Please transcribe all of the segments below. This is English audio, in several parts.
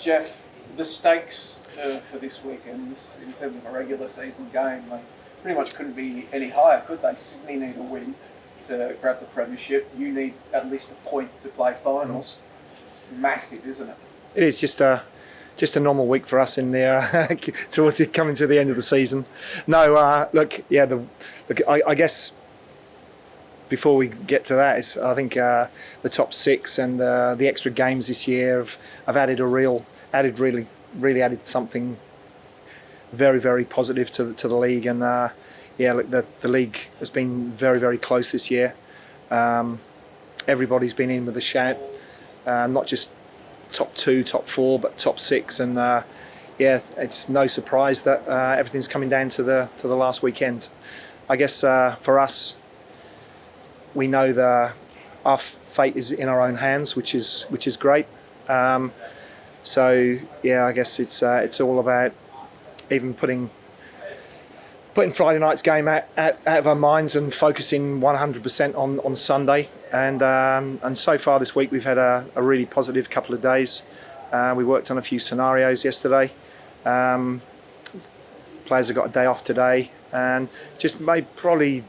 Jeff, the stakes for this weekend, in terms of a regular season game, like, pretty much couldn't be any higher, could they? Sydney need a win to grab the premiership. You need at least a point to play finals. It's massive, isn't it? It is just a normal week for us in there towards it coming to the end of the season. No, I guess before we get to that, I think the top six and the extra games this year have added something very, very positive to the league. And the league has been very, very close this year. Everybody's been in with a shout, not just top 2, top 4, but top 6. And it's no surprise that everything's coming down to the last weekend. I guess for us, we know that our fate is in our own hands, which is great. I guess it's all about even putting Friday night's game out of our minds and focusing 100% on Sunday. And so far this week we've had a really positive couple of days. We worked on a few scenarios yesterday. Players have got a day off today, and just probably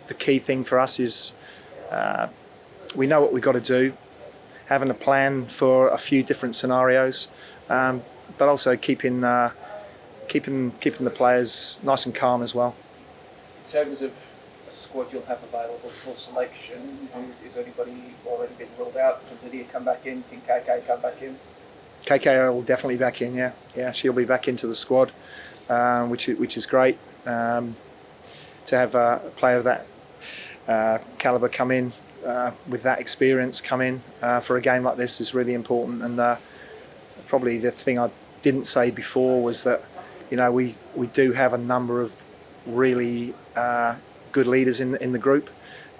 the key thing for us is we know what we've got to do, having a plan for a few different scenarios, but also keeping the players nice and calm as well. In terms of a squad you'll have available for selection, is anybody already been ruled out? Can Lydia come back in? Can KK come back in? KK will definitely back in, yeah. She'll be back into the squad, which is great. To have a player of that calibre come in with that experience come in for a game like this is really important. And probably the thing I didn't say before was that we do have a number of really good leaders in the group,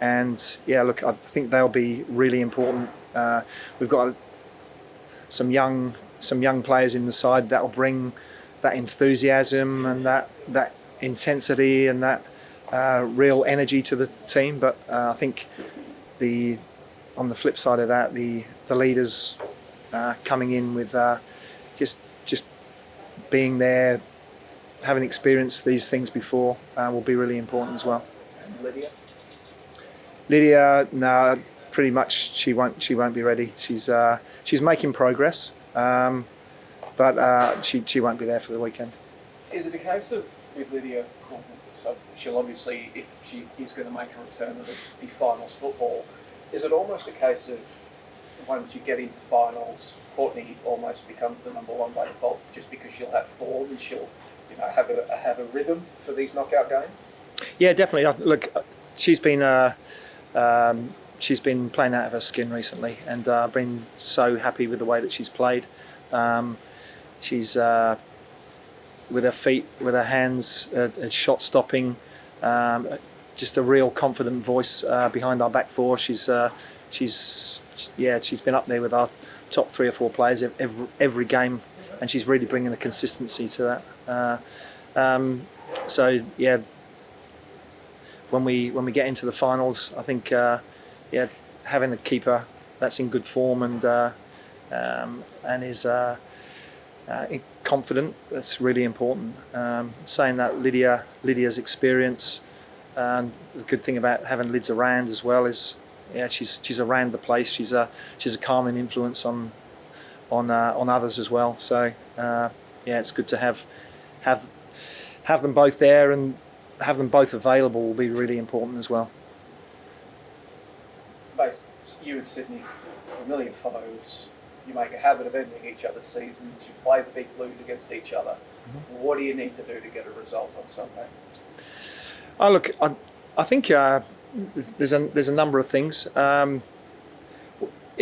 and I think they'll be really important. We've got some young players in the side that'll bring that enthusiasm and that intensity and that real energy to the team. But I think on the flip side of that, the leaders coming in with just being there, having experienced these things before, will be really important as well. And Lydia, no, pretty much she won't be ready. She's making progress, but she won't be there for the weekend. Is it a case of with Lydia? So she'll obviously, if she is going to make a return of the finals football, is it almost a case of once you get into finals, Courtney almost becomes the number one by default, just because she'll have form and she'll have a rhythm for these knockout games? Yeah, definitely. Look, she's been playing out of her skin recently, and I've been so happy with the way that she's played. She's with her feet, with her hands, shot stopping, just a real confident voice behind our back four. She's been up there with our top 3 or 4 players every game, and she's really bringing the consistency to that. When we get into the finals, I think having a keeper that's in good form and is confident, that's really important. Saying that Lydia's experience, and the good thing about having Lids around as well is she's around the place. She's a calming influence on others as well. So it's good to have them both there, and have them both available will be really important as well. You and Sydney, familiar foes. You make a habit of ending each other's seasons. You play the big blues against each other. Mm-hmm. What do you need to do to get a result on Sunday? I think there's a number of things. In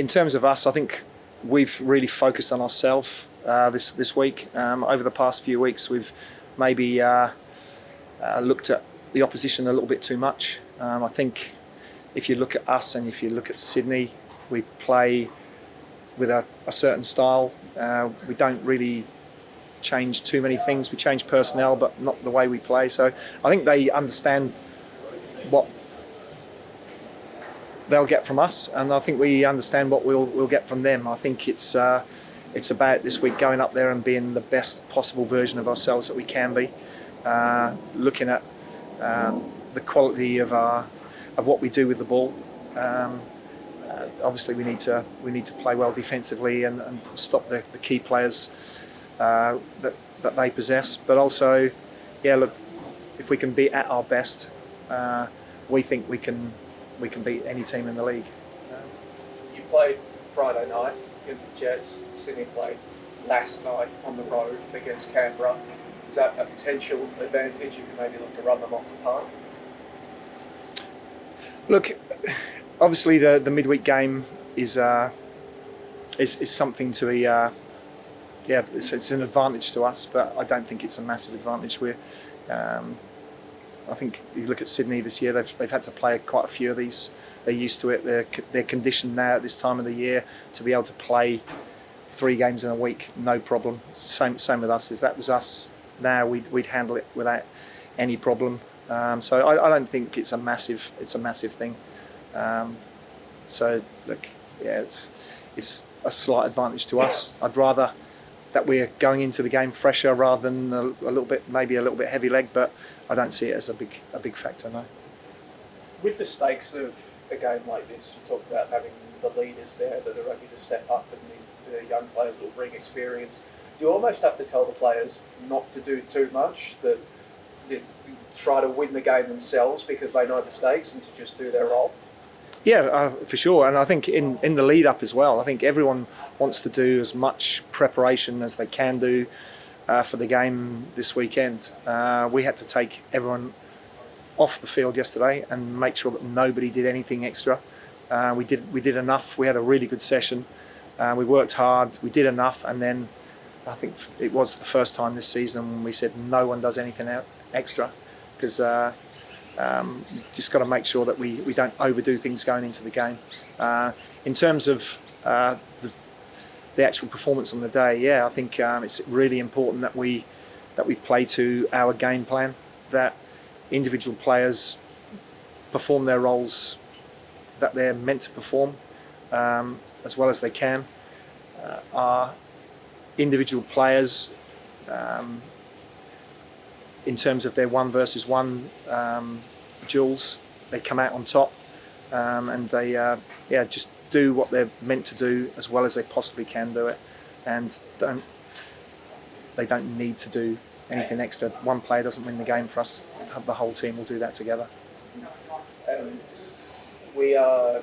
terms of us, I think we've really focused on ourselves this week. Over the past few weeks, we've maybe looked at the opposition a little bit too much. I think if you look at us and if you look at Sydney, we play with a certain style. We don't really change too many things. We change personnel, but not the way we play. So I think they understand what they'll get from us, and I think we understand what we'll get from them. I think it's it's about this week going up there and being the best possible version of ourselves that we can be. Looking at the quality of what we do with the ball. Obviously, we need to play well defensively and stop the key players that they possess. But also, yeah, look, if we can be at our best, we think we can beat any team in the league. You played Friday night against the Jets. Sydney played last night on the road against Canberra. Is that a potential advantage? You can maybe look to run them off the park. Look, obviously the midweek game is something to be. It's an advantage to us, but I don't think it's a massive advantage. I think you look at Sydney this year; they've had to play quite a few of these. They're used to it. They're conditioned now at this time of the year to be able to play 3 games in a week, no problem. Same with us. If that was us now, we'd handle it without any problem. So I don't think it's a massive thing. So look, yeah, it's a slight advantage to us. I'd rather that we're going into the game fresher rather than a little bit heavy leg, but I don't see it as a big factor, no. With the stakes of a game like this, you talk about having the leaders there that are ready to step up and the young players will bring experience. Do you almost have to tell the players not to do too much, that they try to win the game themselves because they know the stakes, and to just do their role? Yeah, for sure. And I think in the lead up as well, I think everyone wants to do as much preparation as they can do for the game this weekend. We had to take everyone off the field yesterday and make sure that nobody did anything extra. We did enough. We had a really good session. We worked hard. We did enough, and then I think it was the first time this season when we said no one does anything extra, because just got to make sure that we don't overdo things going into the game. In terms of the actual performance on the day, yeah, I think it's really important that we play to our game plan, that individual players perform their roles that they're meant to perform as well as they can. Our individual players, in terms of their 1 versus 1 duels, they come out on top, and they just do what they're meant to do as well as they possibly can do it, and they don't need to do anything extra. One player doesn't win the game for us. The whole team will do that together. And we are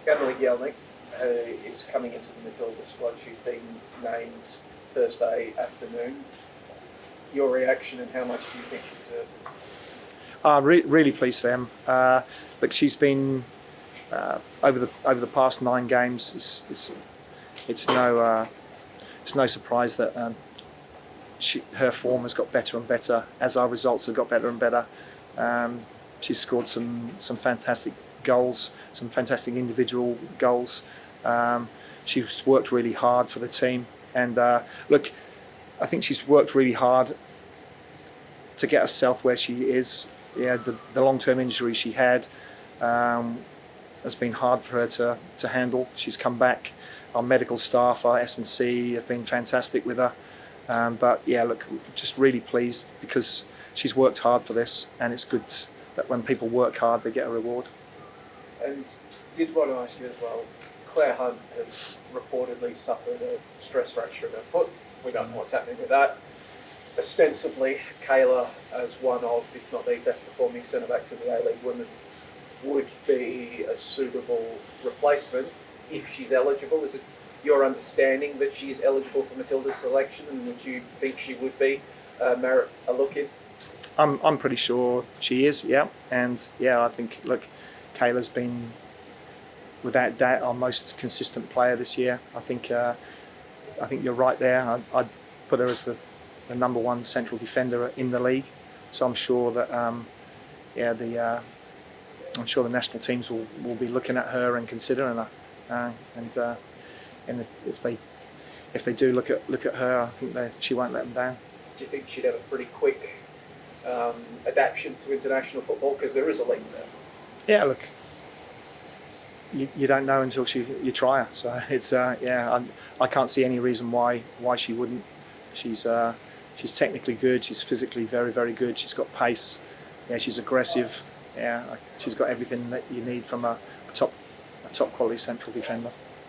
Emily Yelnick is coming into the Matilda squad. She's been named Thursday afternoon. Your reaction and how much do you think she deserves this? Really pleased for Em. But she's been over the past 9 games. It's no surprise that her form has got better and better as our results have got better and better. She's scored some fantastic goals, some fantastic individual goals. She's worked really hard for the team, and look, I think she's worked really hard to get herself where she is. Yeah, the long-term injury she had has been hard for her to handle. She's come back. Our medical staff, our S&C have been fantastic with her. But yeah, look, just really pleased because she's worked hard for this, and it's good that when people work hard, they get a reward. And did want to ask you as well, Claire Hunt has reportedly suffered a stress fracture of her foot. We don't know what's happening with that. Ostensibly, Kayla, as one of, if not the best performing centre-backs in the A-League women, would be a suitable replacement if she's eligible. Is it your understanding that she's eligible for Matilda's selection, and would you think she would be merit a look in? I'm pretty sure she is, yeah. And yeah, I think, look, Kayla's been, without doubt, our most consistent player this year. I think you're right there. I'd put her as the number 1 central defender in the league. So I'm sure that I'm sure the national teams will be looking at her and considering her. And if they do look at her, I think she won't let them down. Do you think she'd have a pretty quick adaptation to international football, because there is a link there? Yeah, look, you don't know until you try her. So it's I can't see any reason why she wouldn't. She's technically good. She's physically very, very good. She's got pace. Yeah, she's aggressive. Yeah, she's got everything that you need from a top quality central defender.